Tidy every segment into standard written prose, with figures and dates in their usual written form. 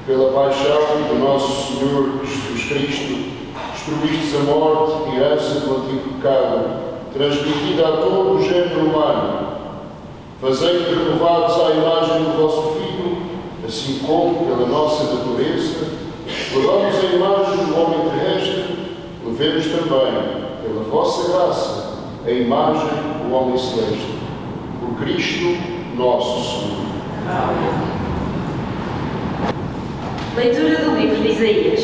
pela paixão do nosso Senhor Jesus Cristo, destruíste a morte, herança do antigo pecado, transmitida a todo o género humano. Fazei-nos renovados à imagem do vosso Filho, assim como, pela nossa natureza, levamos a imagem do homem terrestre, levemos também, pela vossa graça, a imagem do homem celeste. Por Cristo, nosso Senhor. Amém. Leitura do livro de Isaías.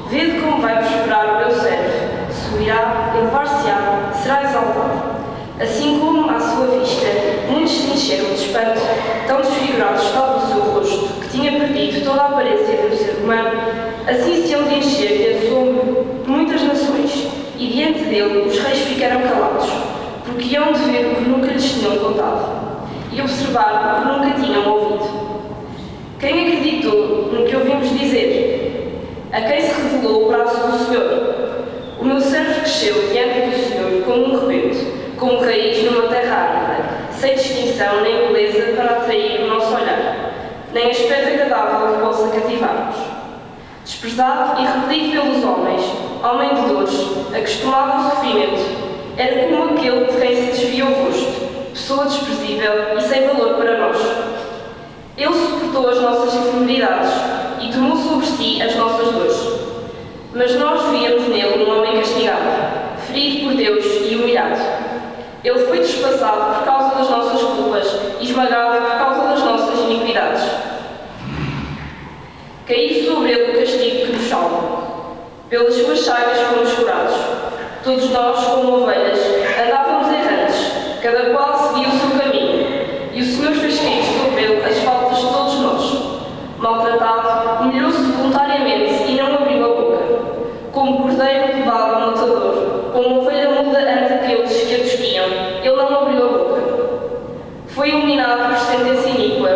Vede como vai prosperar o meu servo, subirá, elevar-se-á, será exaltado. Assim como, à sua vista, muitos se encheram de espanto, tão desfigurado estava o seu rosto, que tinha perdido toda a aparência de um ser humano, assim se hão de encher de assombro muitas nações, e diante dele os reis ficaram calados, porque hão de ver o que nunca lhes tinham contado, e observar o que nunca tinham ouvido. Quem acreditou no que ouvimos dizer? A quem se revelou o braço do Senhor? O meu servo cresceu diante do Senhor como um rebento, como raiz numa terra árida, sem distinção nem beleza para atrair o nosso olhar, nem aspecto agradável que possa cativar-nos. Desprezado e repelido pelos homens, homem de dores, acostumado ao sofrimento, era como aquele de quem se desvia o rosto, pessoa desprezível e sem valor para nós. Ele suportou as nossas enfermidades e tomou sobre si as nossas dores. Mas nós víamos nele um homem castigado, ferido por Deus e humilhado. Ele foi despassado por causa das nossas culpas e esmagado por causa das nossas iniquidades. Caiu sobre ele o castigo que nos salva. Pelas suas chagas fomos curados. Todos nós, como ovelhas, andávamos errantes, cada qual seguia o seu caminho, e o Senhor fez cair sobre ele as faltas de todos nós. Maltratado, humilhou-se voluntariamente e não abriu a boca. Como cordeiro levado ao matador, como ovelha muda ante aqueles que a tosquiam, ele não abriu a boca. Foi iluminado por sentença iníqua,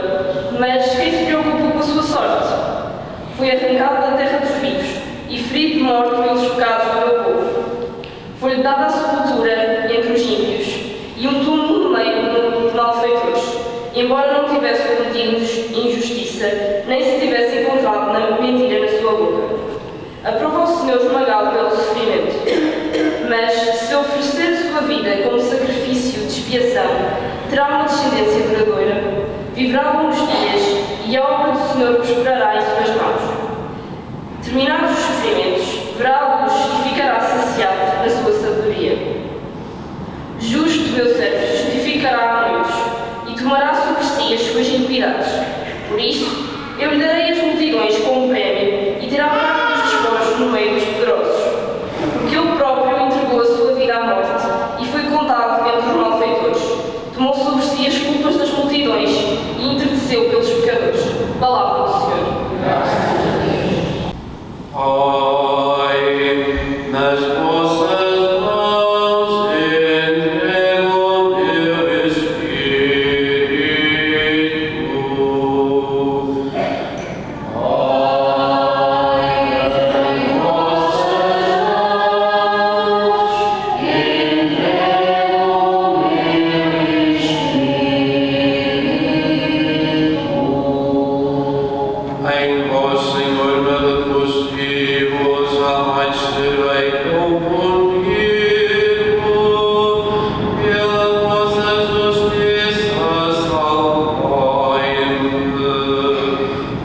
mas quem se preocupou com a sua sorte? Foi arrancado da terra dos vivos e ferido de morte pelos pecados do meu povo. Foi-lhe dada a sepultura entre os ímpios e um túmulo no meio de malfeitores, embora não tivesse cometido injustiça, nem se tivesse encontrado na mentira na sua boca. Aprova o Senhor esmagá-lo pelo sofrimento, mas se oferecer a sua vida como sacrifício de expiação, terá uma descendência duradoura, viverá longos dias e a obra do Senhor prosperará em suas mãos. Terminados os sofrimentos, verá a luz e ficará saciado na sua sabedoria. Justo, meu servo, justificará a muitos e tomará sobre si as suas iniquidades. Por isso, eu lhe darei as multidões como prémio e terá parte dos despojos no meio dos poderosos. Porque ele próprio entregou a sua vida à morte e foi contado entre os malfeitores. Tomou sobre si as culpas das multidões e interdeceu pelos pecadores. Palavra do Senhor. Pai, nas vossas mãos entrego o meu espírito. Em vós, Senhor, me refugiei, vos amais serei confundido. Pela vossa justiça salvai-me.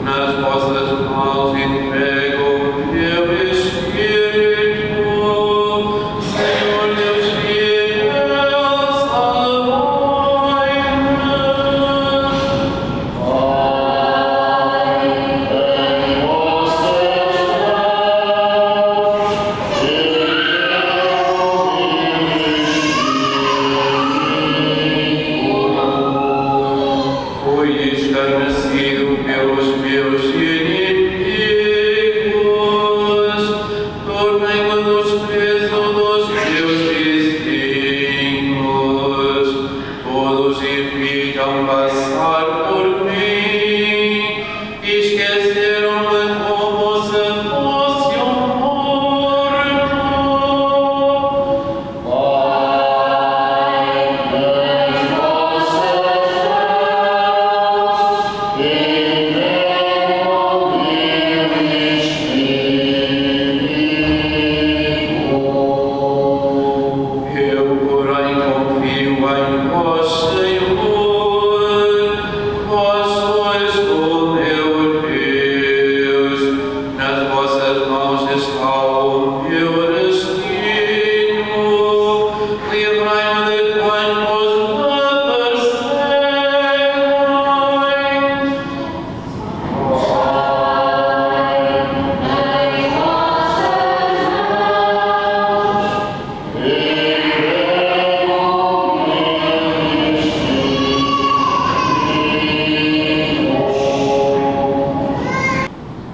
Nas vossas mãos entrego o meu espírito. Senhor Deus fiel, salvai-me. Fui escarnecido pelos meus inimigos, tornei-me no desprezo dos meus vizinhos. Todos implicam passar por mim, esqueceram-me como se fosse morto. Entrego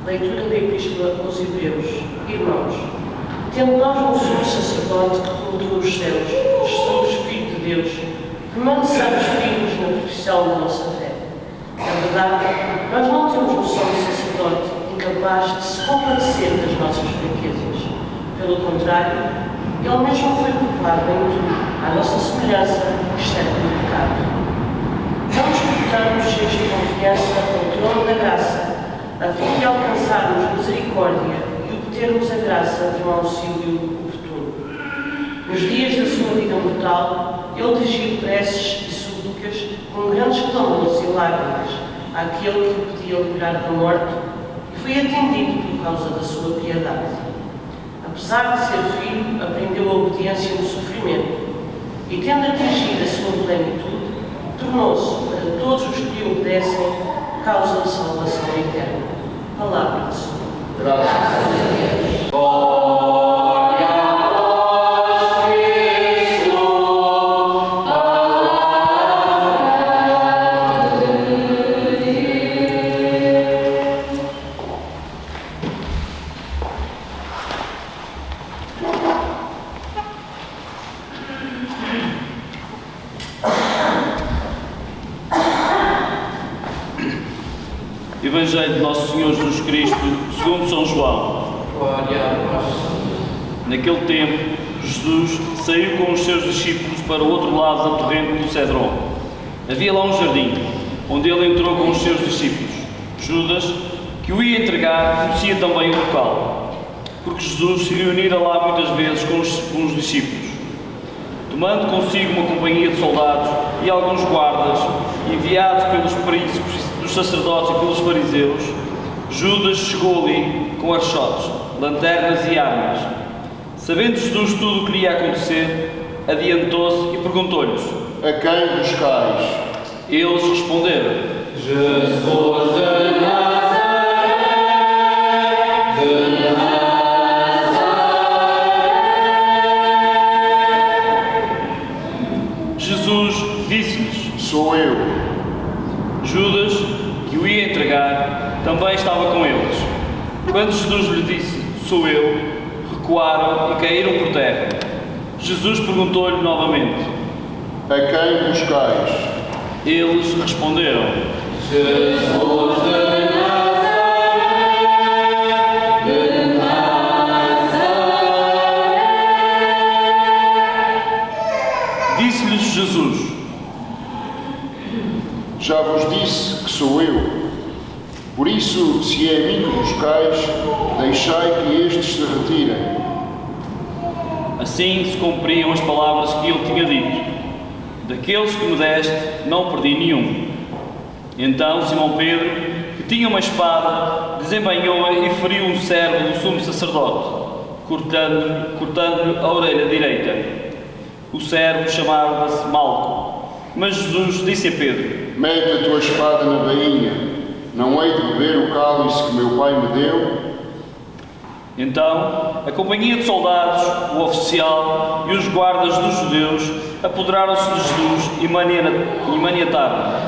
Leitura da Epístola aos Hebreus. Irmãos, tendo nós um sumo sacerdote que penetrou os céus, Jesus, Filho de Deus, permaneçamos firmes na profissão da nossa fé. Na verdade, nós não temos um sumo sacerdote incapaz de se compadecer das nossas fraquezas. Pelo contrário, ele mesmo foi provado em tudo, à nossa semelhança, exceto no pecado. Vamos portar-nos cheios de confiança ao trono da graça, a fim de alcançarmos misericórdia e obtermos a graça de um auxílio oportuno. Nos dias da sua vida mortal, ele dirigiu preces e súplicas com grandes clamores e lágrimas àquele que o podia livrar da morte e foi atendido por causa da sua piedade. Apesar de ser filho, aprendeu a obediência no sofrimento e, tendo atingido a sua plenitude, tornou-se, para todos os que lhe obedecem, causa de salvação eterna. Palavra do Senhor. Graças a Deus. Glória a Cristo, Evangelho de Nosso Senhor Jesus Cristo, segundo São João. glória a vós. Naquele tempo, Jesus saiu com os seus discípulos para o outro lado da torrente do Cedron. Havia lá um jardim, onde ele entrou com os seus discípulos. Judas, que o ia entregar, conhecia também o local, porque Jesus se reunira lá muitas vezes com os discípulos. Tomando consigo uma companhia de soldados e alguns guardas, enviados pelos príncipes dos sacerdotes e pelos fariseus, Judas chegou ali com archotes, lanternas e armas. Sabendo Jesus tudo o que iria acontecer, adiantou-se e perguntou-lhes: A quem buscais? Eles responderam: Jesus de Nazaré, de Jesus disse-lhes: Sou eu. Judas, que o ia entregar, também estava com eles. Quando Jesus lhe disse: Sou eu, recuaram e caíram por terra. Jesus perguntou-lhe novamente: A quem buscais? Eles responderam: Jesus de Nazaré, de Disse-lhes Jesus: Já vos disse que sou eu. Por isso, se é a mim que buscais, deixai que estes se retirem. Assim se cumpriam as palavras que ele tinha dito: Daqueles que me deste, não perdi nenhum. Então Simão Pedro, que tinha uma espada, desembainhou-a e feriu um servo do sumo sacerdote, cortando-lhe a orelha direita. O servo chamava-se Malco. Mas Jesus disse a Pedro: Mete a tua espada na bainha. Não hei de beber o cálice que meu pai me deu? Então, a companhia de soldados, o oficial e os guardas dos judeus apoderaram-se de Jesus e maniataram-no.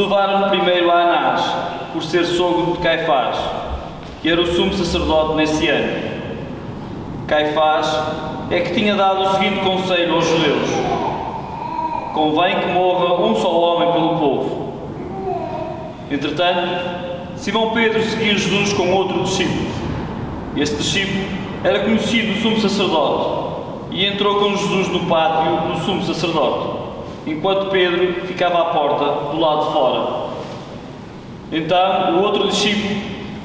Levaram-no primeiro a Anás, por ser sogro de Caifás, que era o sumo sacerdote nesse ano. Caifás é que tinha dado o seguinte conselho aos judeus: convém que morra um só homem pelo povo. Entretanto, Simão Pedro seguia Jesus com outro discípulo. Esse discípulo era conhecido do sumo sacerdote e entrou com Jesus no pátio do sumo sacerdote, enquanto Pedro ficava à porta do lado de fora. Então o outro discípulo,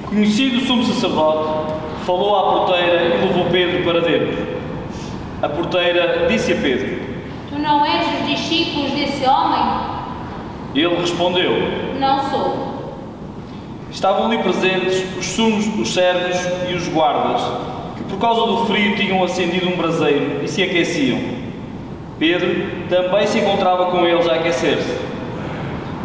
conhecido do sumo sacerdote, falou à porteira e levou Pedro para dentro. A porteira disse a Pedro: Tu não és dos discípulos desse homem? Ele respondeu: Não sou. Estavam ali presentes os sumos, os servos e os guardas, que por causa do frio tinham acendido um braseiro e se aqueciam. Pedro também se encontrava com eles a aquecer-se.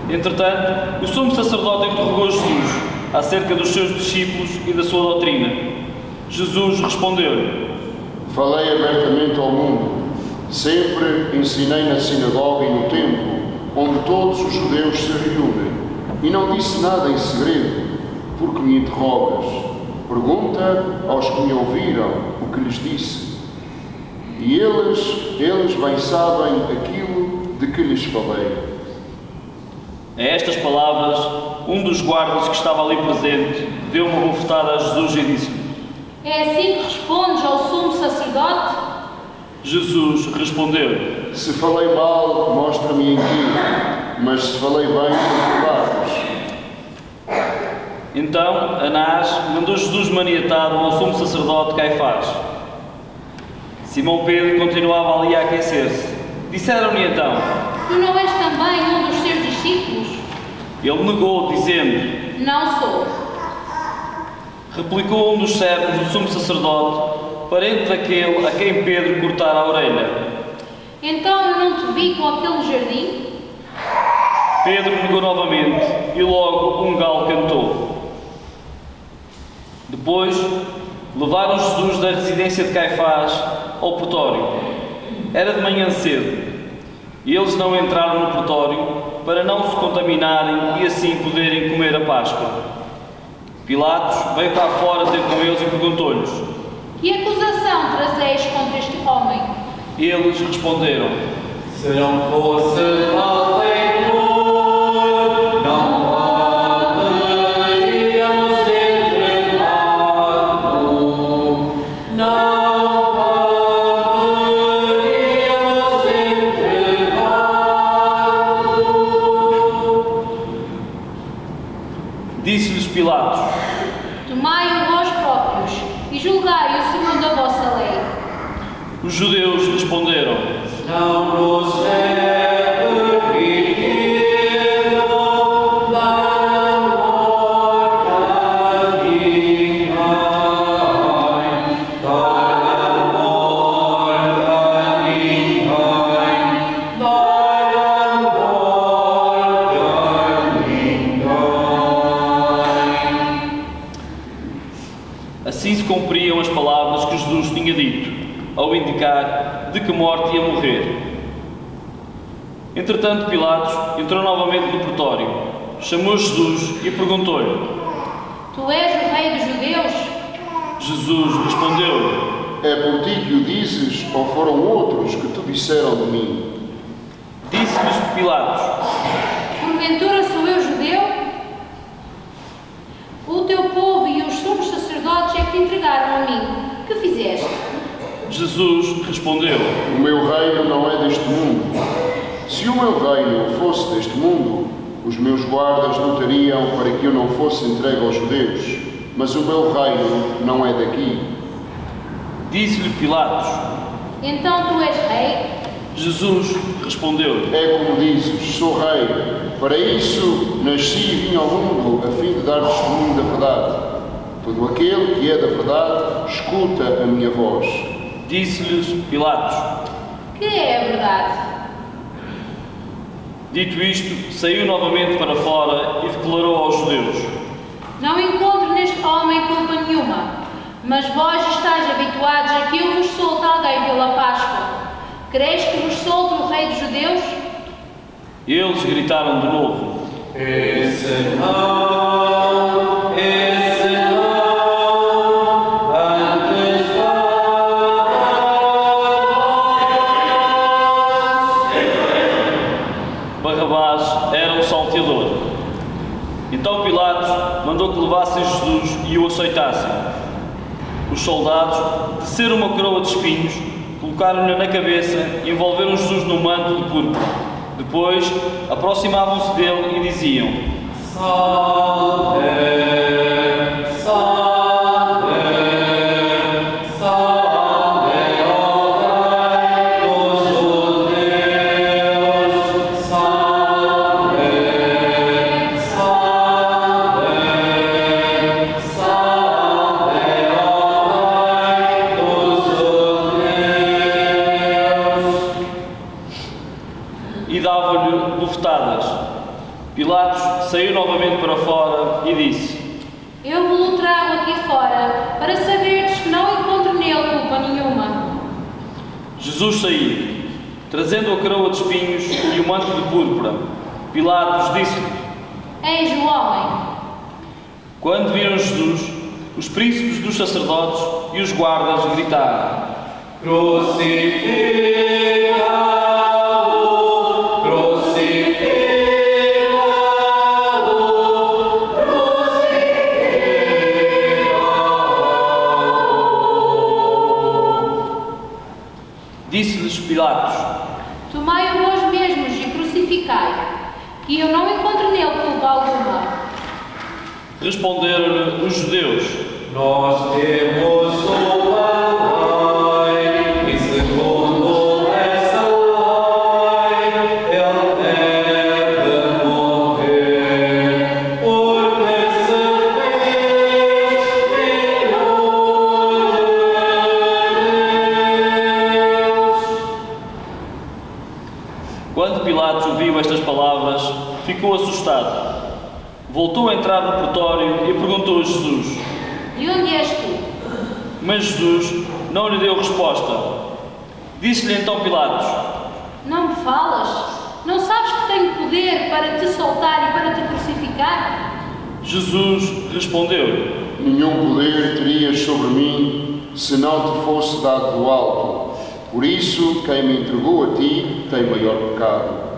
Entretanto, o sumo sacerdote interrogou Jesus acerca dos seus discípulos e da sua doutrina. Jesus respondeu-lhe: Falei abertamente ao mundo. Sempre ensinei na sinagoga e no templo, onde todos os judeus se reúnem. E não disse nada em segredo. por que me interrogas? Pergunta aos que me ouviram o que lhes disse. E eles bem sabem aquilo de que lhes falei. A estas palavras, um dos guardas que estava ali presente deu uma bofetada a Jesus e disse-lhe: É assim que respondes ao sumo sacerdote? Jesus respondeu: Se falei mal, mostra-me em quê, mas se falei bem, perdoar-vos. Então Anás mandou Jesus maniatado ao sumo sacerdote Caifás. Simão Pedro continuava ali a aquecer-se. Disseram-lhe então: Tu não és também um dos seus discípulos? Ele negou, dizendo: Não sou. Replicou um dos servos do sumo sacerdote, parente daquele a quem Pedro cortara a orelha. Então eu não te vi com aquele no jardim? Pedro negou novamente e logo um galo cantou. Depois levaram Jesus da residência de Caifás ao pretório. Era de manhã cedo e eles não entraram no pretório para não se contaminarem e assim poderem comer a Páscoa. Pilatos veio cá fora ter com eles e perguntou-lhes: Que acusação trazeis contra este homem? Eles responderam: Se não fosse malfeitor, não haveríamos entregado. Não haveríamos entregado. Disse-lhes Pilatos: Tomai-o vós próprios e julgai-o segundo a vossa lei. Os judeus responderam: Não nos é permitido dar a morte a ninguém. Dar a morte a ninguém. Dar a morte a ninguém. Assim se cumpriam as palavras que Jesus tinha dito, ao indicar de que morte ia morrer. Entretanto, Pilatos entrou novamente no pretório, chamou Jesus e perguntou-lhe: Tu és o rei dos judeus? Jesus respondeu-lhe: É por ti que o dizes, ou foram outros que te disseram de mim? Disse-lhes Pilatos: Porventura sou eu judeu? O teu povo e os sumos sacerdotes é que te entregaram a mim. Que fizeste? Jesus respondeu: O meu reino não é deste mundo. Se o meu reino fosse deste mundo, os meus guardas lutariam para que eu não fosse entregue aos judeus. Mas o meu reino não é daqui. Disse-lhe Pilatos: Então tu és rei? Jesus respondeu-lhe: É como dizes, sou rei. Para isso nasci e vim ao mundo, a fim de dar testemunho da verdade. Todo aquele que é da verdade, escuta a minha voz. Disse-lhes Pilatos. Que é a verdade? Dito isto, saiu novamente para fora e declarou aos judeus: Não encontro neste homem culpa nenhuma, mas vós estáis habituados a que eu vos solte alguém pela Páscoa. Quereis que vos solte o rei dos judeus? Eles gritaram de novo: Esse não, antes Barrabás era um salteador. Então Pilatos mandou que levassem Jesus e o açoitassem. Os soldados teceram uma coroa de espinhos, colocaram-lhe na cabeça e envolveram Jesus no manto de púrpura. Depois aproximavam-se dele e diziam: Salve, salve, salve, ó Rei dos judeus. Salve, salve, salve, ó Rei dos judeus. E davam-lhe bofetadas. Pilatos saiu novamente para fora e disse: Eu vos trago aqui fora, para saberdes que não encontro nele culpa nenhuma. Jesus saiu, trazendo a coroa de espinhos e o manto de púrpura. Pilatos disse-lhe: Eis o homem. Quando viram Jesus, os príncipes dos sacerdotes e os guardas gritaram: Crucificado, crucificado, crucificado. Disse-lhes Pilatos: Tomai-o vós mesmos e crucificai, que eu não encontro nele culpa alguma. Responderam-lhe os judeus: Nós temos uma lei, e segundo essa lei, ele deve morrer, porque se fez filho de Deus. Quando Pilatos ouviu estas palavras, ficou assustado. Voltou a entrar no pretório e perguntou a Jesus. De onde és tu? Mas Jesus não lhe deu resposta. Disse-lhe então Pilatos: Não me falas? Não sabes que tenho poder para te soltar e para te crucificar? Jesus respondeu: Nenhum poder terias sobre mim se não te fosse dado do alto. Por isso, quem me entregou a ti tem maior pecado.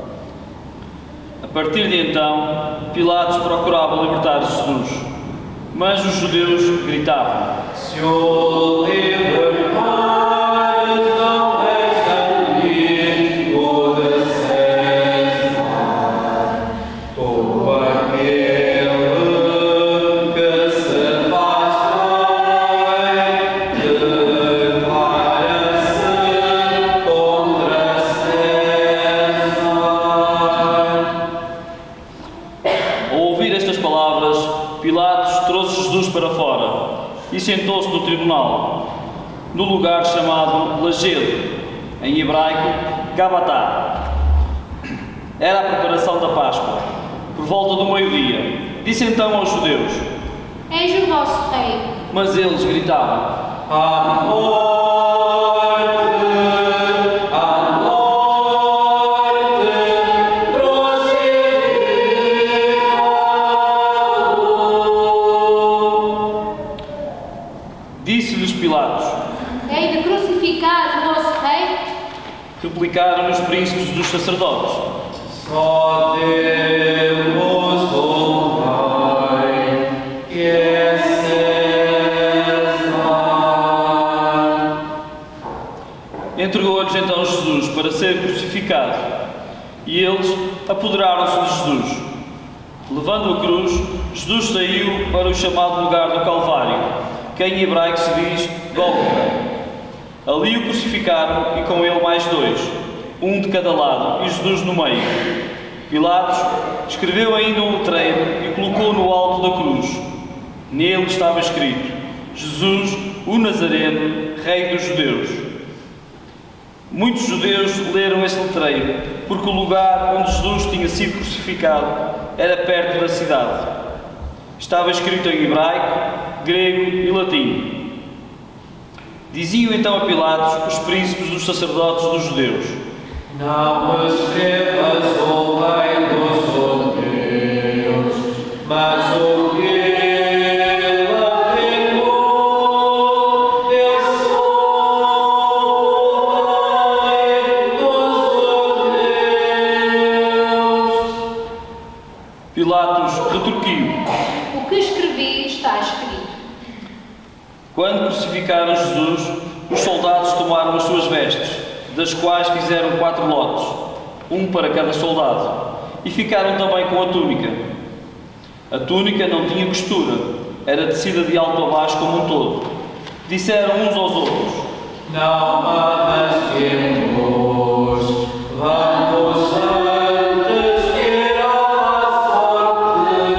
A partir de então, Pilatos procurava libertar Jesus, mas os judeus gritavam: Se o libertares, não és amigo de César. Todo aquele que se faz rei declara-se contra César. Ao ouvir estas palavras, Pilatos trouxe Jesus para fora e sentou-se no tribunal, no lugar chamado Lajedo, em hebraico, Gabatá. Era a preparação da Páscoa, por volta do meio-dia. Disse então aos judeus, És o vosso rei. mas eles gritavam: À morte, crucificado. Disse-lhes Pilatos. Hei de crucificar o vosso rei? Replicaram os príncipes dos sacerdotes. Só temos um Pai, que é César. Entregou-lhes então Jesus para ser crucificado, e eles apoderaram-se de Jesus. Levando a cruz, Jesus saiu para o chamado lugar do Calvário, que em hebraico se diz Gólgota. Ali o crucificaram e com ele mais dois, um de cada lado e Jesus no meio. Pilatos escreveu ainda um letreiro e colocou no alto da cruz. Nele estava escrito: Jesus, o Nazareno, Rei dos Judeus. Muitos judeus leram esse letreiro, porque o lugar onde Jesus tinha sido crucificado era perto da cidade. Estava escrito em hebraico, grego e latim. Diziam então a Pilatos os príncipes dos sacerdotes dos judeus: Não escrevas o Rei dos Judeus, mas o que ele afirmou, eu sou o Rei dos Judeus. Pilatos retorquiu. O que escrevi está escrito. Quando crucificaram Jesus, os soldados tomaram as suas vestes, das quais fizeram 4 lotes, um para cada soldado, e ficaram também com a túnica. A túnica não tinha costura, era tecida de alto a baixo como um todo. Disseram uns aos outros: Não arrisquemos, vamos antes ir à sorte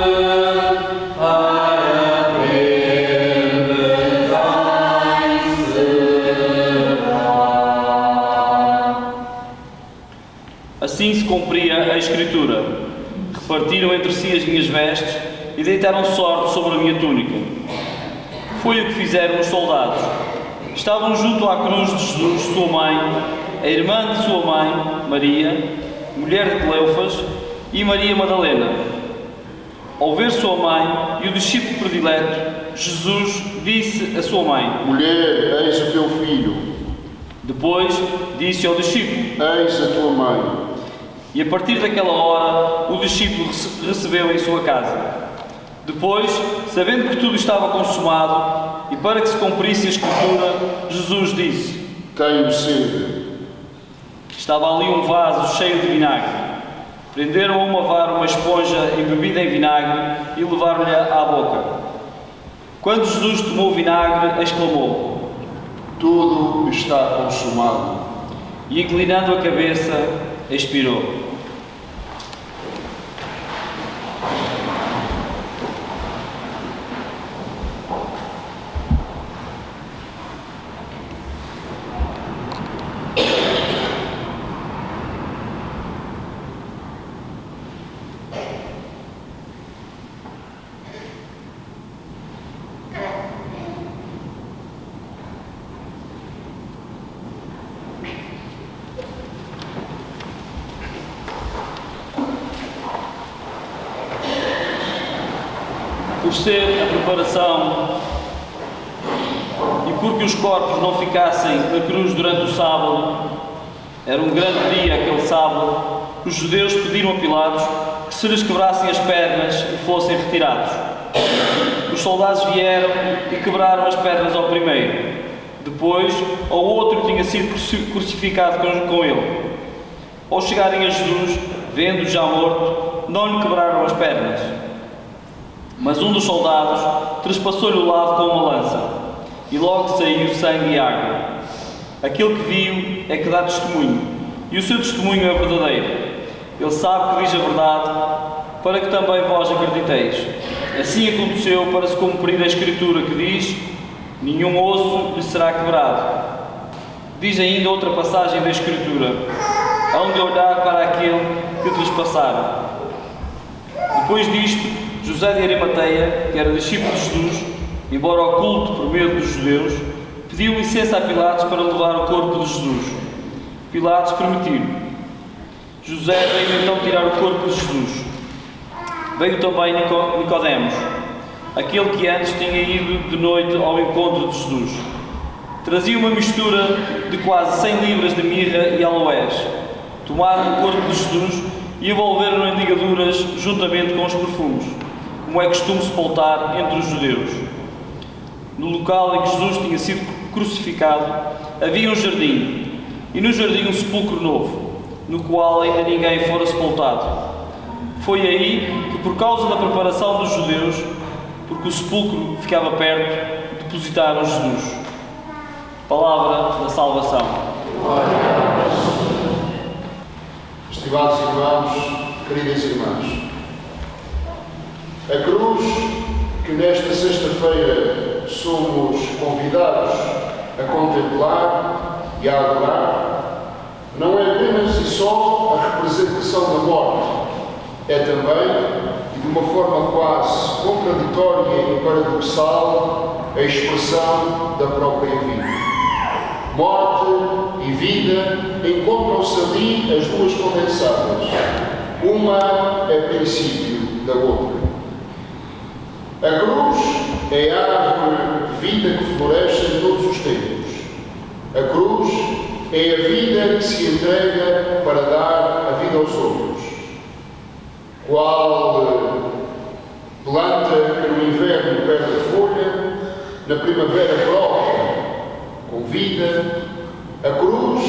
para ver de quem será. Assim se cumpria a Escritura. Repartiram entre si as minhas vestes e deitaram sorte sobre a minha túnica. Foi o que fizeram os soldados. Estavam junto à cruz de Jesus, sua mãe, a irmã de sua mãe, Maria, mulher de Cleofas, e Maria Madalena. Ao ver sua mãe e o discípulo predileto, Jesus disse à sua mãe: Mulher, eis o teu filho, Depois disse ao discípulo, eis a tua mãe. e a partir daquela hora o discípulo recebeu em sua casa. Depois, sabendo que tudo estava consumado e para que se cumprisse a Escritura, Jesus disse: Tenho sede. Estava ali um vaso cheio de vinagre. Prenderam a uma vara uma esponja embebida em vinagre e levaram-lhe à boca. Quando Jesus tomou o vinagre, exclamou: Tudo está consumado. E inclinando a cabeça, expirou. Por ser a preparação e porque os corpos não ficassem na cruz durante o sábado, era um grande dia aquele sábado, os judeus pediram a Pilatos que se lhes quebrassem as pernas e fossem retirados. Os soldados vieram e quebraram as pernas ao primeiro. Depois, ao outro que tinha sido crucificado com ele. Ao chegarem a Jesus, vendo-o já morto, não lhe quebraram as pernas. Mas um dos soldados trespassou-lhe o lado com uma lança, e logo saiu sangue e água. Aquele que viu é que dá testemunho, e o seu testemunho é verdadeiro. Ele sabe que diz a verdade, para que também vós acrediteis. Assim aconteceu para se cumprir a Escritura que diz: nenhum osso lhe será quebrado. Diz ainda outra passagem da Escritura: hão de olhar para aquele que trespassaram. Depois disto, José de Arimateia, que era discípulo de Jesus, embora oculto por medo dos judeus, pediu licença a Pilatos para levar o corpo de Jesus. Pilatos permitiu. José veio então tirar o corpo de Jesus. Veio também Nicodemos, aquele que antes tinha ido de noite ao encontro de Jesus. Trazia uma mistura de quase 100 libras de mirra e aloés. Tomaram o corpo de Jesus e envolveram-no em ligaduras juntamente com os perfumes, como é costume sepultar entre os judeus. No local em que Jesus tinha sido crucificado, havia um jardim, e no jardim um sepulcro novo, no qual ainda ninguém fora sepultado. Foi aí que, por causa da preparação dos judeus, porque o sepulcro ficava perto, depositaram Jesus. Palavra da salvação. Estimados irmãos, queridas irmãs, a cruz que nesta sexta-feira somos convidados a contemplar e a adorar não é apenas e só a representação da morte, é também, e de uma forma quase contraditória e paradoxal, a expressão da própria vida. Morte e vida encontram-se ali as duas condensadas. Uma é princípio da outra. A cruz é a árvore de vida que floresce em todos os tempos. A cruz é a vida que se entrega para dar a vida aos outros. Qual planta que no inverno perde a folha, na primavera brota com vida, a cruz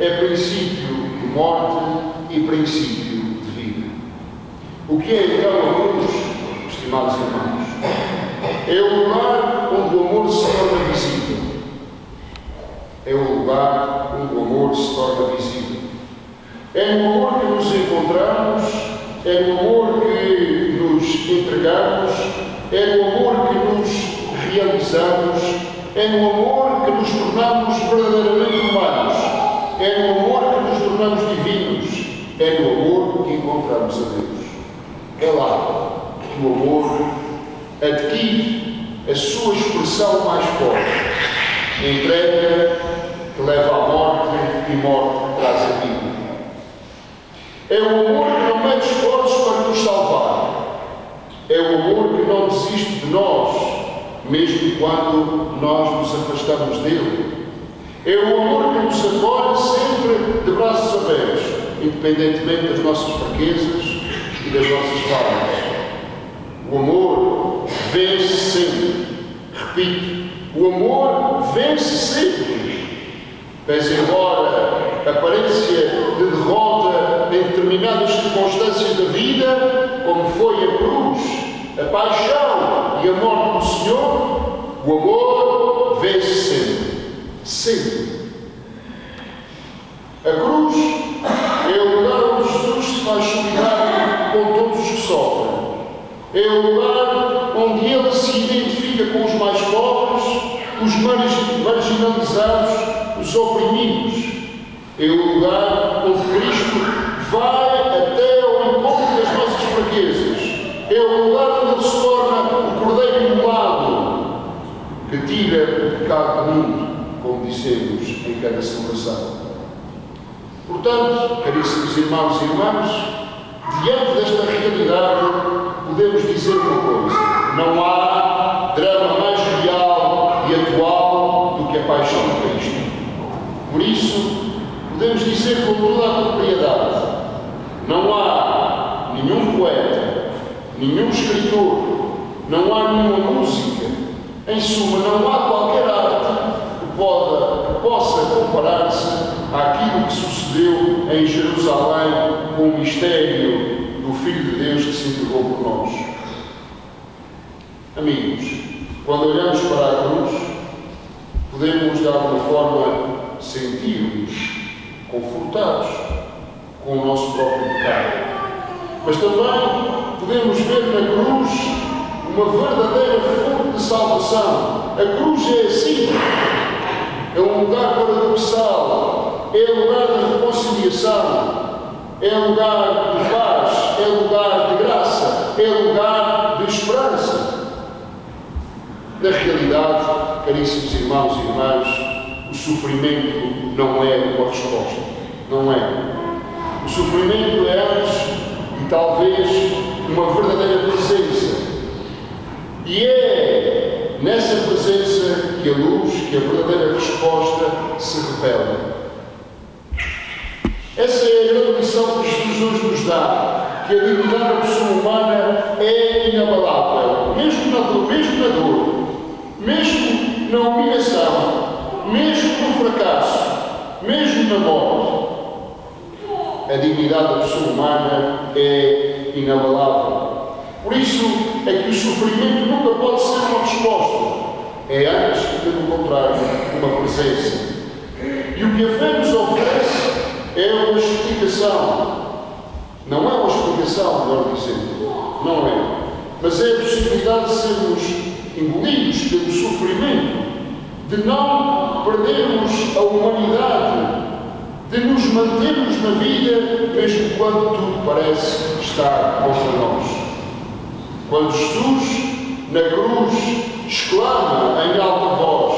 é princípio de morte e princípio de vida. O que é então a cruz, estimados irmãos? É o lugar onde o amor se torna visível. É o lugar onde o amor se torna visível. É no amor que nos encontramos, é no amor que nos entregamos, é no amor que nos realizamos, é no amor que nos tornamos verdadeiramente humanos, é no amor que nos tornamos divinos, é no amor que encontramos a Deus. É lá que o amor adquire a sua expressão mais forte, entrega que leva à morte e morte que traz a vida. É o amor que não mede esforços para nos salvar. É o amor que não desiste de nós, mesmo quando nós nos afastamos dele. É o amor que nos acolhe sempre de braços abertos, independentemente das nossas fraquezas e das nossas falhas. O amor vence sempre. Repito, o amor vence sempre. Pese embora a aparência de derrota em determinadas circunstâncias da vida, como foi a cruz, a paixão e a morte do Senhor, o amor vence sempre. Sempre. A cruz é o lugar onde Jesus se faz solidário com todos os que sofrem. É o lugar onde Ele se identifica com os mais pobres, os marginalizados, os oprimidos. É o lugar onde Cristo vai até ao encontro das nossas fraquezas. É o lugar onde Ele se torna o Cordeiro imolado que tira o pecado do mundo, como dissemos em cada celebração. Portanto, caríssimos irmãos e irmãs, diante desta realidade, podemos dizer uma coisa: não há drama mais real e atual do que a paixão de Cristo. Por isso, podemos dizer com toda a propriedade: não há nenhum poeta, nenhum escritor, não há nenhuma música, em suma, não há qualquer arte que possa comparar-se àquilo que sucedeu em Jerusalém com o mistério do Filho de Deus que se entregou por nós. Amigos, quando olhamos para a cruz, podemos de alguma forma sentir-nos confortados com o nosso próprio pecado. Mas também podemos ver na cruz uma verdadeira fonte de salvação. A cruz é assim. É um lugar paradoxal, é um lugar de reconciliação, é um lugar de paz, é um lugar de graça, é um lugar de esperança. Na realidade, caríssimos irmãos e irmãs, o sofrimento não é uma resposta. Não é. O sofrimento é antes e talvez uma verdadeira presença. E é nessa presença que a luz, que a verdadeira resposta se revela. Essa é a grande lição que Jesus hoje nos dá, que a dignidade da pessoa humana é inabalável, mesmo na dor, mesmo na humilhação, mesmo no fracasso, mesmo na morte. A dignidade da pessoa humana é inabalável. Por isso é que o sofrimento nunca pode ser uma resposta. É antes, pelo contrário, uma presença. E o que a fé nos oferece é uma explicação. Não é uma explicação, melhor dizendo. Não é. Mas é a possibilidade de sermos engolidos pelo sofrimento, de não perdermos a humanidade, de nos mantermos na vida, mesmo quando tudo parece estar contra nós. Quando Jesus, na cruz, exclama em alta voz: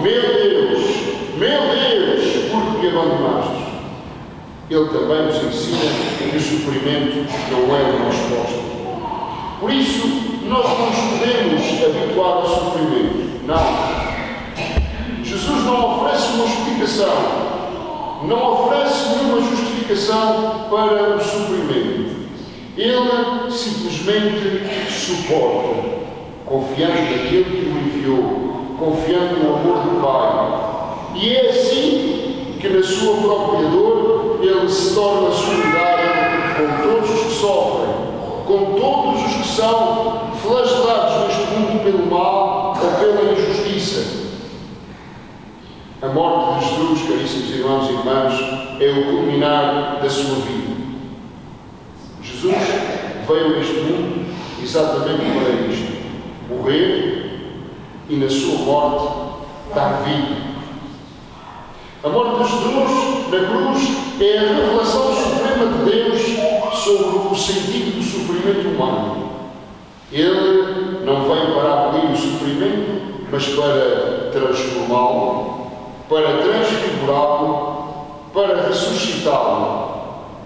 meu Deus, por que me abandonaste? Ele também nos ensina que o sofrimento não é uma resposta. Por isso, nós não nos podemos habituar ao sofrimento. Não. Jesus não oferece uma explicação, não oferece nenhuma justificação para o sofrimento. Ele simplesmente suporta, confiando naquele que o enviou, confiando no amor do Pai. E é assim que, na sua própria dor, ele se torna solidário com todos os que sofrem, com todos os que são flagelados neste mundo pelo mal ou pela injustiça. A morte de Jesus, caríssimos irmãos e irmãs, é o culminar da sua vida. Jesus veio a este mundo exatamente para isto: morrer e, na sua morte, dar vida. A morte de Jesus na cruz é a revelação suprema de Deus sobre o sentido do sofrimento humano. Ele não veio para abolir o sofrimento, mas para transformá-lo, para transfigurá-lo, para ressuscitá-lo,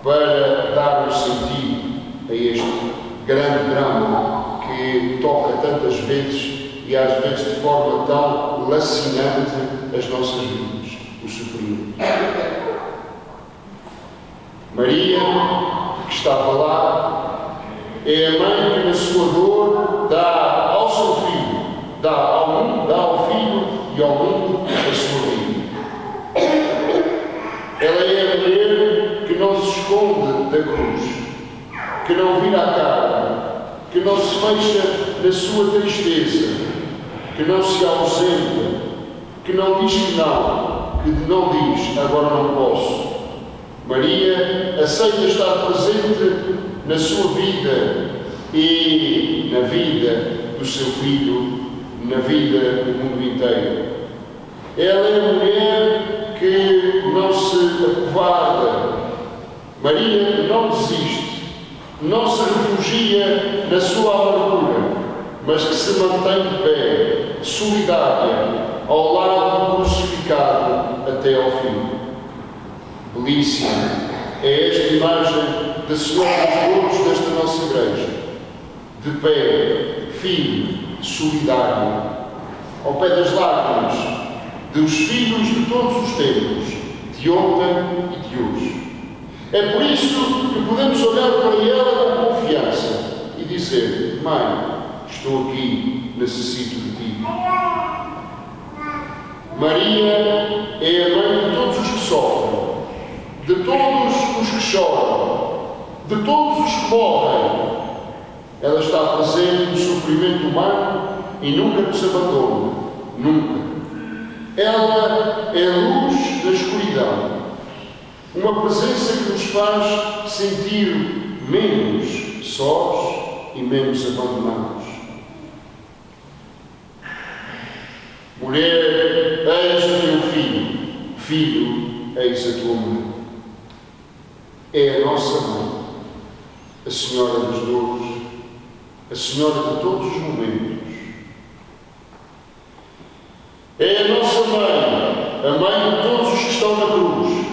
para dar um sentido a este grande drama que toca tantas vezes e às vezes de forma tão lacinante as nossas vidas, o sofrimento. Maria, que estava lá, é a mãe que na sua dor dá ao seu filho, dá ao filho e ao mundo a sua vida. Ela é a mulher que não se esconde da cruz, que não vira a cara, que não se fecha na sua tristeza, que não se ausenta, que não diz que não diz agora não posso. Maria aceita estar presente na sua vida e na vida do seu filho, na vida do mundo inteiro. Ela é a mulher que não se acovarda. Maria não desiste, não se refugia na sua amargura, mas que se mantém de pé, solidária, ao lado do crucificado até ao fim. Belíssima é esta imagem da Senhora dos Dores desta nossa igreja, de pé, firme, solidária, ao pé das lágrimas, dos filhos de todos os tempos, de ontem e de hoje. É por isso que podemos olhar para ela com confiança e dizer: Mãe, estou aqui, necessito de ti. Maria é a mãe de todos os que sofrem, de todos os que choram, de todos os que morrem. Ela está presente no sofrimento humano e nunca nos abandona. Nunca. Ela é a luz da escuridão. Uma presença que nos faz sentir menos sós e menos abandonados. Mulher, eis o teu filho. Filho, eis a tua mãe. É a nossa mãe, a Senhora dos Dores, a Senhora de todos os momentos. É a nossa mãe, a mãe de todos os que estão na cruz.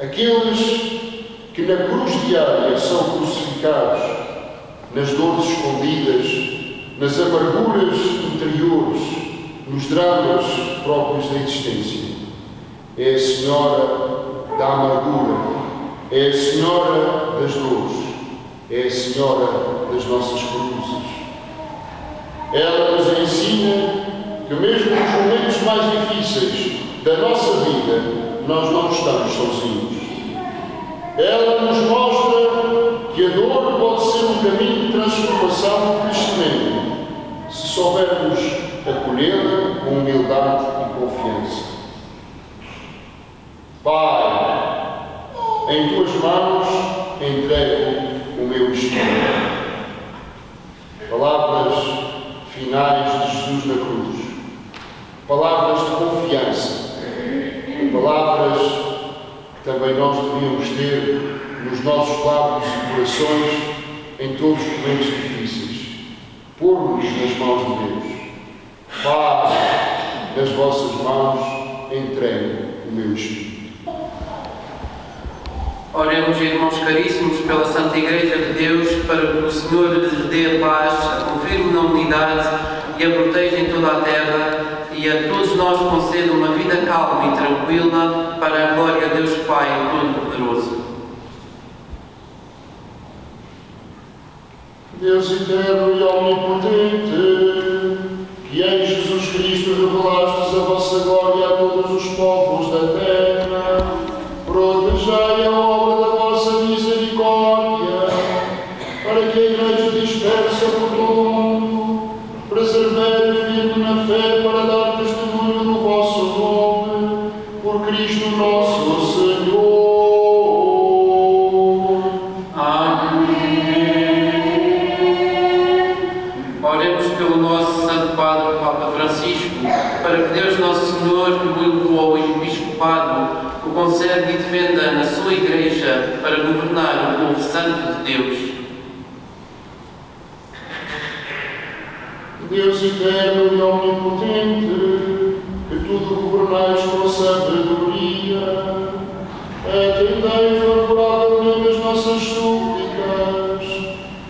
Aqueles que na cruz diária são crucificados, nas dores escondidas, nas amarguras interiores, nos dramas próprios da existência. É a Senhora da amargura, é a Senhora das dores, é a Senhora das nossas cruzes. Ela nos ensina que mesmo nos momentos mais difíceis da nossa vida, nós não estamos sozinhos. Ela nos mostra que a dor pode ser um caminho de transformação e crescimento, se soubermos acolhê-la com humildade e confiança. Pai, em tuas mãos entrego o meu espírito. Palavras finais de Jesus na cruz. Palavras de confiança. Palavras que também nós devíamos ter nos nossos lábios e corações em todos os momentos difíceis. Pôr-nos nas mãos de Deus. Pai, nas vossas mãos entrego o meu espírito. Oremos, irmãos caríssimos, pela Santa Igreja de Deus, para que o Senhor lhes dê a paz, a confirme na unidade e a proteja em toda a terra, e a todos nós conceda uma vida calma e tranquila, para a glória de Deus Pai Todo-Poderoso. Deus eterno e omnipotente, que em Jesus Cristo revelastes a vossa glória a todos os povos da terra, protegei a obra da vossa misericórdia, para que a Igreja dispersa por todo o mundo persevere firme na fé para dar testemunho do vosso nome, por Cristo nosso Senhor. Oremos pelo nosso Santo Padre, Papa Francisco, para que Deus Nosso Senhor, que o elevou ao episcopado, o conserve e defenda na sua Igreja para governar o povo santo de Deus. Deus eterno e omnipotente, que tudo governais com sabedoria, atendei favoravelmente as nossas súplicas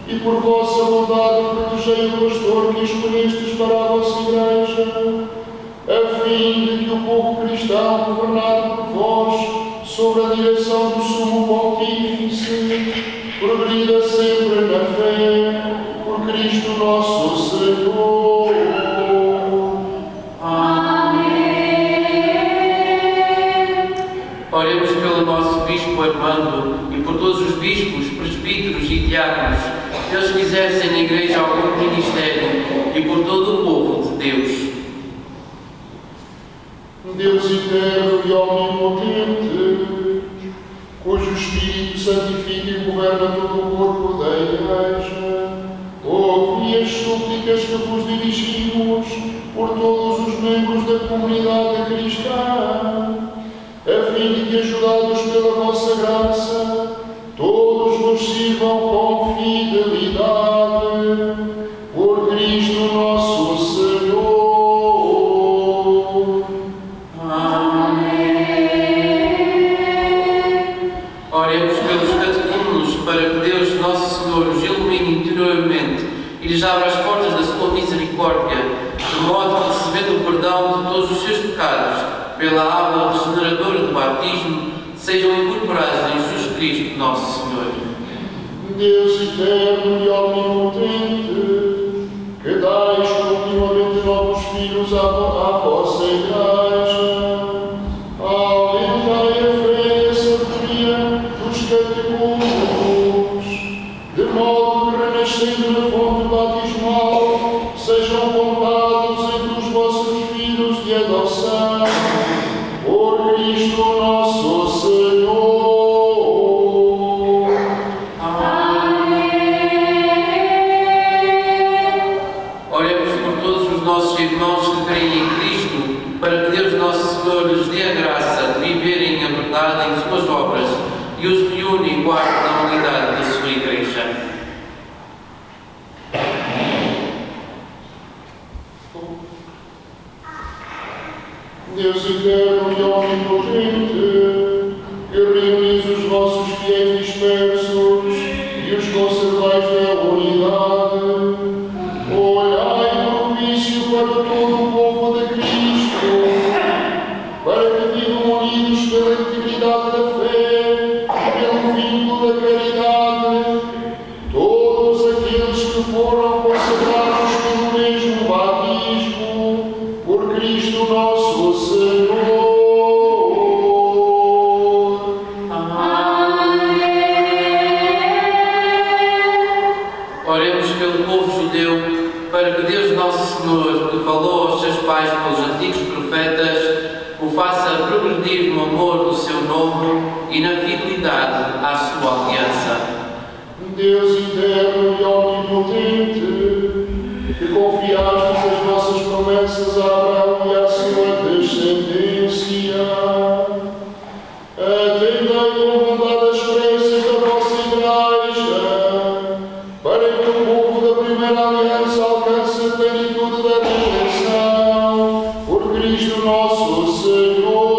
e por vossa bondade protegei o pastor que escolhestes para a vossa igreja, a fim de que o povo cristão, governado por vós, sob a direção do Sumo Pontífice, progrida sempre na fé, por Cristo nosso Senhor. Oremos pelo nosso Bispo Armando e por todos os bispos, presbíteros e diáconos, eles que exercem na Igreja algum ministério, e por todo o povo de Deus. Deus eterno e omnipotente, cujo Espírito santifica e governa todo o corpo da Igreja, ouve as súplicas que vos dirigimos por todos os membros da comunidade cristã, a fim de que, ajudados pela vossa graça, todos vos sirvam com fidelidade, por Cristo nosso Senhor. Oremos pelos catecúmenos para que Deus Nosso Senhor os ilumine interiormente e lhes abra as portas da sua misericórdia, de modo que, recebendo o perdão de todos os seus pecados, pela água regeneradora do batismo, sejam incorporados em Jesus Cristo, nosso Senhor. Deus eterno e omnipotente, que dais continuamente novos filhos à vossa Igreja, aumentai a fé e a sabedoria dos catecúmenos, de modo que, renascendo na fonte batismal, sejam contados entre os vossos filhos de adoção, por Cristo nosso Senhor. Oremos por todos os nossos irmãos que creem em Cristo, para que Deus Nosso Senhor lhes dê a graça de viverem a verdade em suas obras e os reúne e guarde na unidade da sua Igreja. Deus eterno e omnipotente, que reunis os vossos fiéis dispersos e os conservais na unidade, olhai propício para todo o povo de Cristo, para que vivam unidos pela integridade da fé e pelo vínculo da caridade, todos aqueles que foram consagrados pelo mesmo batismo, por Cristo nosso Senhor. Oremos pelo povo judeu, para que Deus Nosso Senhor, que falou aos seus pais pelos antigos profetas, o faça progredir no amor do seu nome e na fidelidade à sua aliança. Deus eterno e omnipotente, que confiastes as vossas promessas a Abraão e à sua descendência, atendei com bondade as preces da vossa Igreja, para que o povo da primeira aliança alcance a plenitude da redenção, por Cristo nosso Senhor.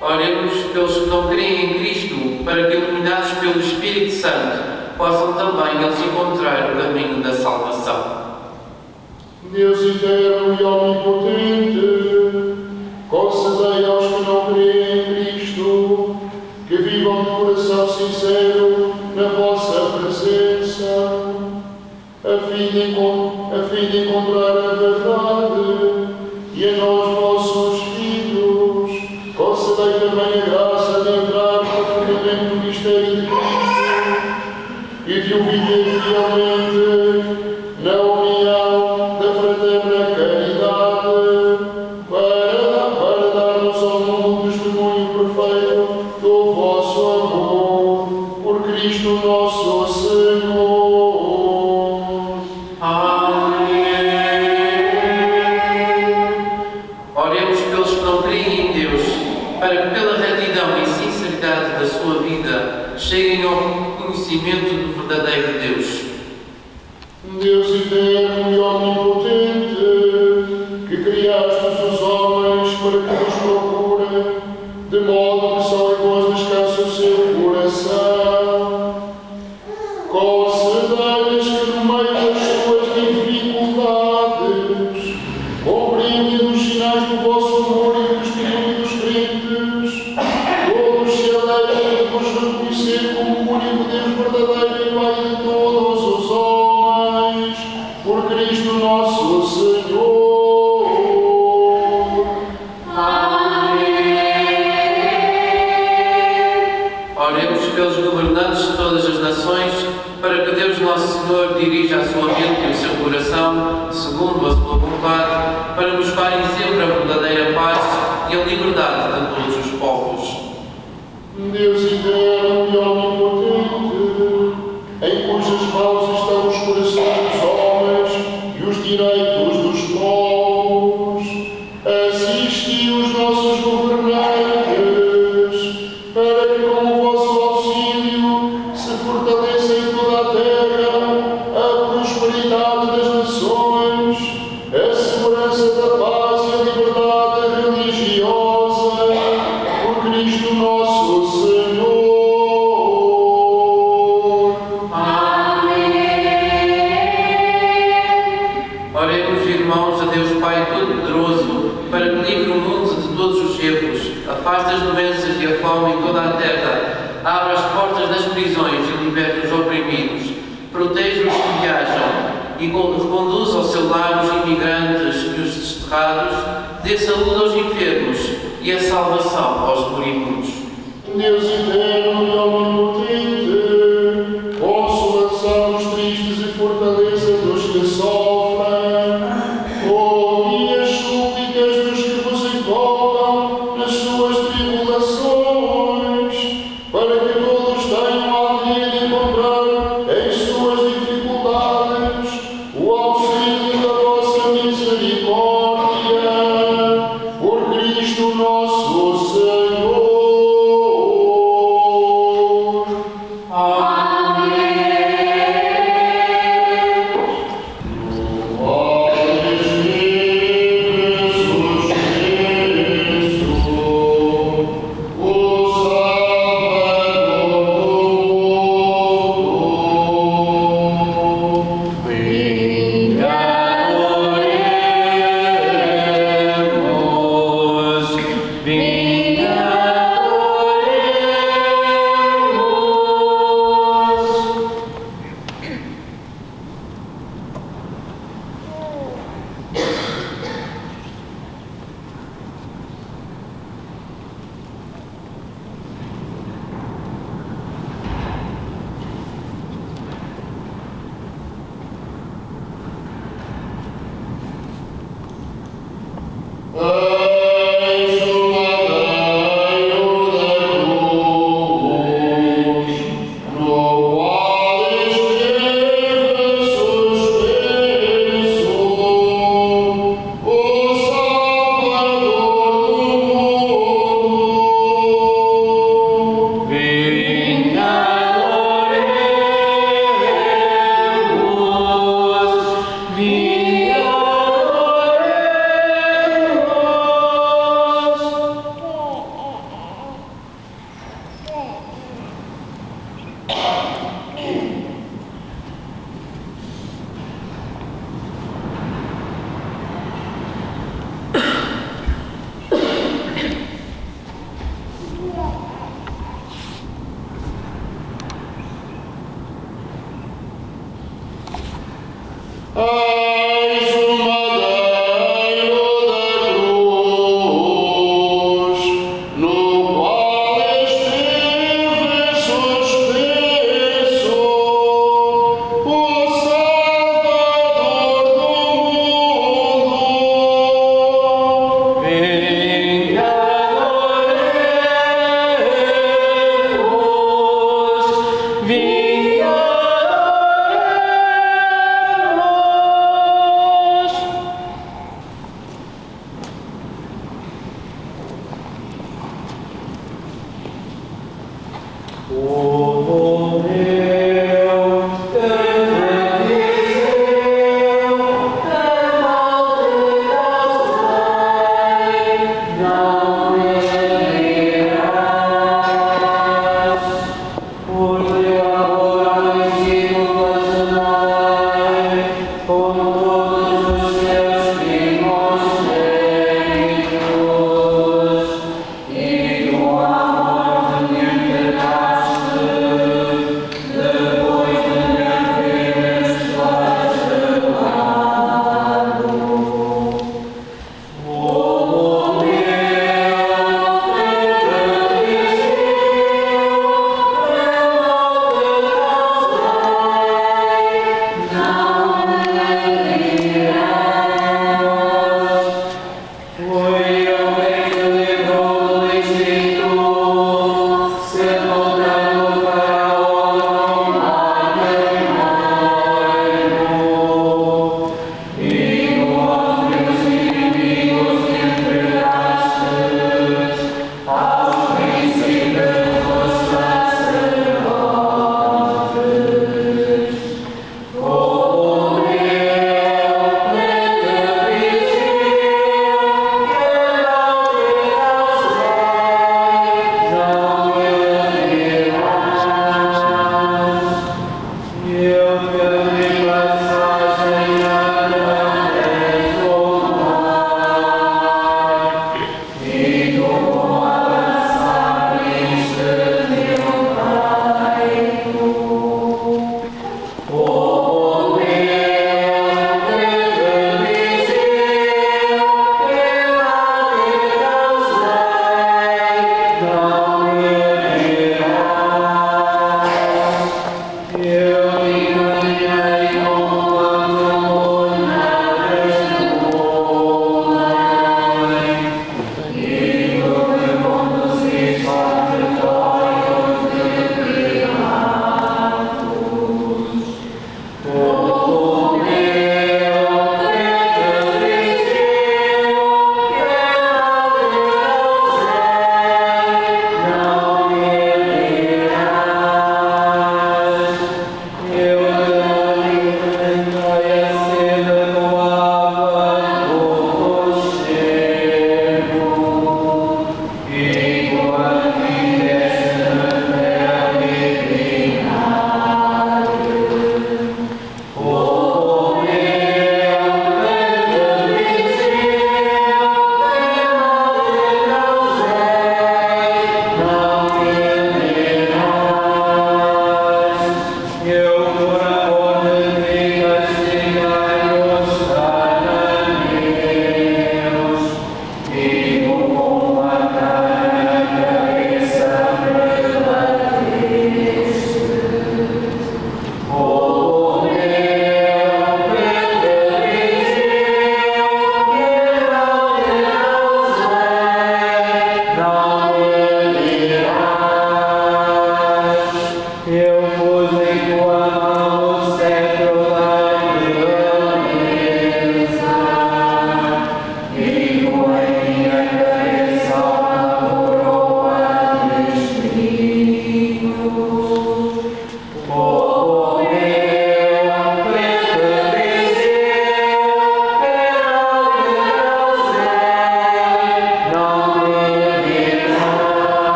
Oremos pelos que não creem em Cristo, para que, iluminados pelo Espírito Santo, possam também eles encontrar o caminho da salvação. Deus eterno e omnipotente, concedei aos que não creem em Cristo, que vivam de coração sincero na vossa presença, a fim de encontrar a verdade, e a nós, vossos filhos, concedei também a graça de entrar profundamente no mistério de Cristo e de o viver fielmente na união da fraterna caridade, para darmos ao mundo o testemunho perfeito do vosso amor, por Cristo nosso Senhor. Oremos pelos que não creem em Deus, para que pela retidão e sinceridade da sua vida cheguem ao conhecimento do verdadeiro Deus. Deus eterno e omnipotente, que criastes os homens para que vos procurem, concedei-lhes que no meio das suas dificuldades compreendem os sinais do vosso amor e do Espírito dos crentes, todos se alegrem de vos reconhecer como o único Deus verdadeiro e Pai de todos os homens, por Cristo nosso Senhor. Oremos pelos governantes de todas as nações, para que Deus Nosso Senhor dirija a sua mente e o seu coração, segundo a sua vontade, para buscarem sempre a verdadeira paz e a liberdade de todos os povos. Deus eterno e onipotente, em cujas mãos estão os corações dos homens e os direitos dos povos, assiste os nossos governantes, para que com o vosso auxílio se fortaleça em toda a terra a prosperidade das nações, a segurança da paz e a liberdade religiosa, por Cristo nosso Senhor. Oremos, irmãos, a Deus Pai Todo-Poderoso, para que livre o mundo de todos os erros, afaste as doenças e a fome em toda a terra, abra as portas das prisões e liberte os oprimidos, proteja os que viajam e conduza ao seu lar os imigrantes e os desterrados, dê saúde aos enfermos e a salvação aos moribundos. Deus eterno e onipotente, consolação dos tristes e fortaleza dos que sofrem, ouvi as súplicas dos que vos invocam nas suas tribulações, para que todos tenham a alegria de encontrar em suas dificuldades o auxílio da vossa misericórdia, por Cristo nosso Senhor. Eis o madeiro da cruz, no qual esteve suspenso o Salvador do mundo. Eis o madeiro da cruz, no qual esteve suspenso o Salvador do mundo.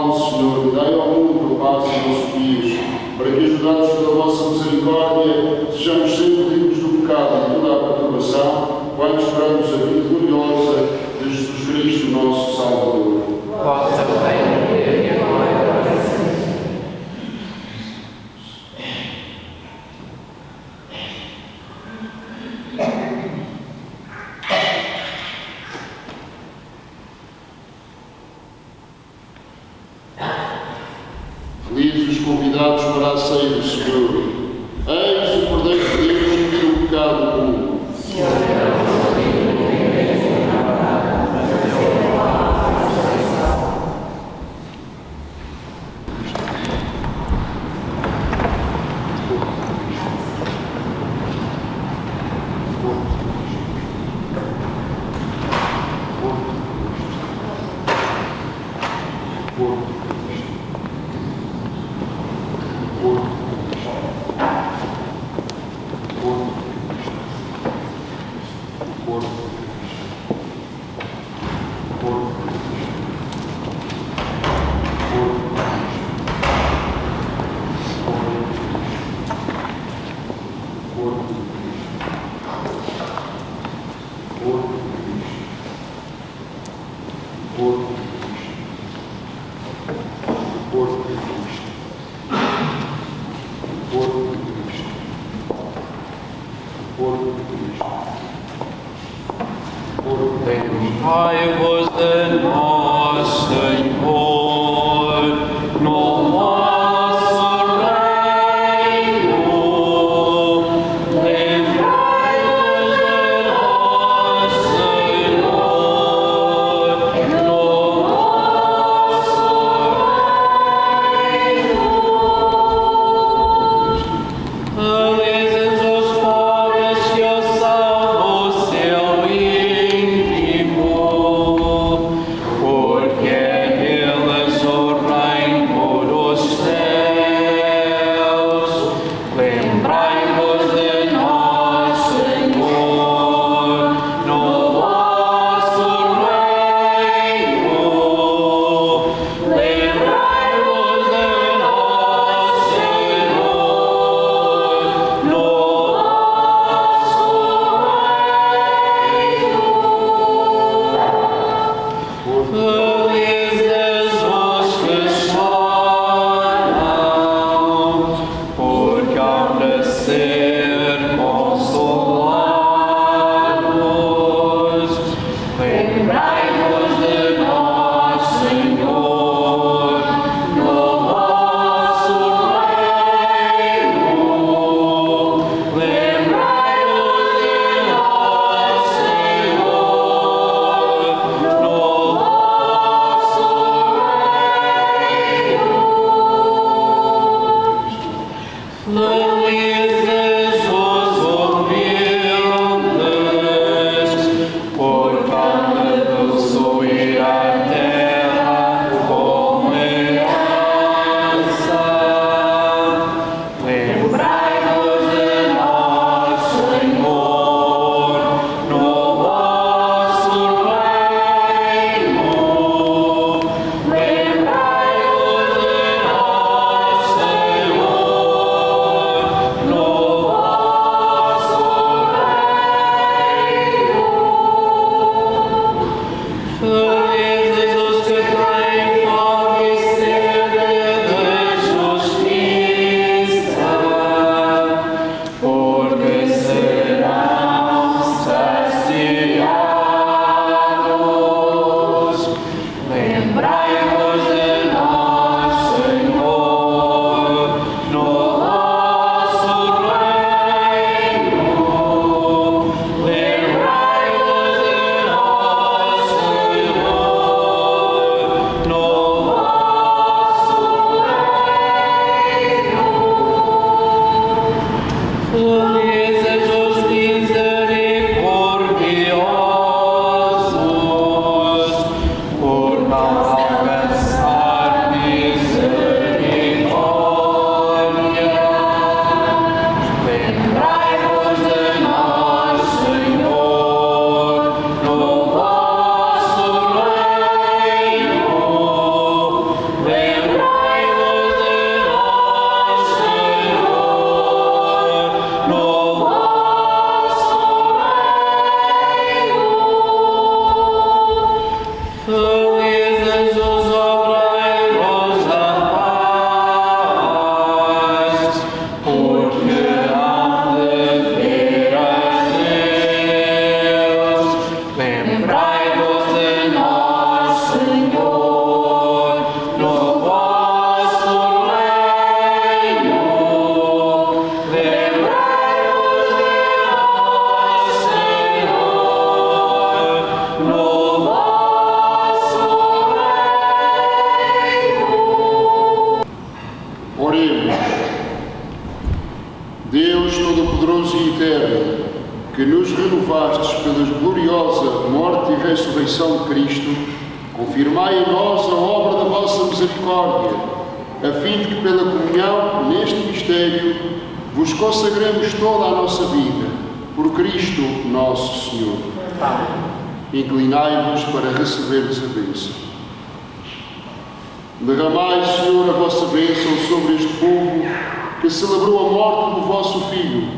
mal, Senhor, e dai ao mundo a paz em nossos dias, para que, ajudados pela vossa misericórdia, sejamos sempre livres do pecado e toda a perturbação, quando esperamos a vida gloriosa de Jesus Cristo, nosso Salvador. Vossa reino, poder e a glória para sempre. Felizes os convidados para a ceia do Senhor. Eis o Cordeiro de Deus que tira o pecado do mundo. Levai-vos de nós, Senhor, no vosso reino. Levai-vos de nós, Senhor, no vosso reino. Felizes os pobres que o salvo seu íntimo. renovastes pela gloriosa morte e ressurreição de Cristo, confirmai em nós a obra da vossa misericórdia, a fim de que pela comunhão neste mistério vos consagremos toda a nossa vida, por Cristo nosso Senhor. Inclinai-vos para receberdes a bênção. Derramai, Senhor, a vossa bênção sobre este povo que celebrou a morte do vosso Filho,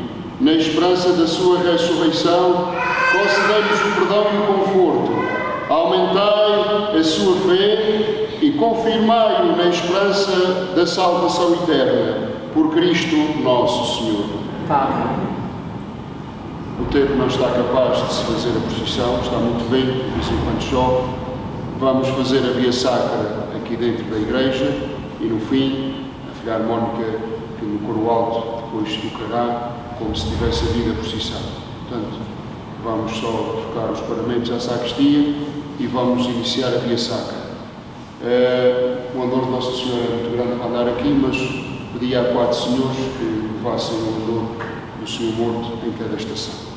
na esperança da sua ressurreição. Concedei-lhes o perdão e o conforto. Aumentai a sua fé e confirmai-o na esperança da salvação eterna, por Cristo nosso Senhor. O tempo não está capaz de se fazer a procissão, está muito vento, de vez em quando chove. Vamos fazer a via sacra aqui dentro da igreja e no fim a filha harmónica que no coro alto depois tocará como se tivesse havido a procissão. Portanto, vamos só tocar os paramentos à sacristia e vamos iniciar a via sacra. O andor de Nossa Senhora é muito grande para andar aqui, mas pedi a 4 senhores que levassem o andor do Senhor morto em cada estação.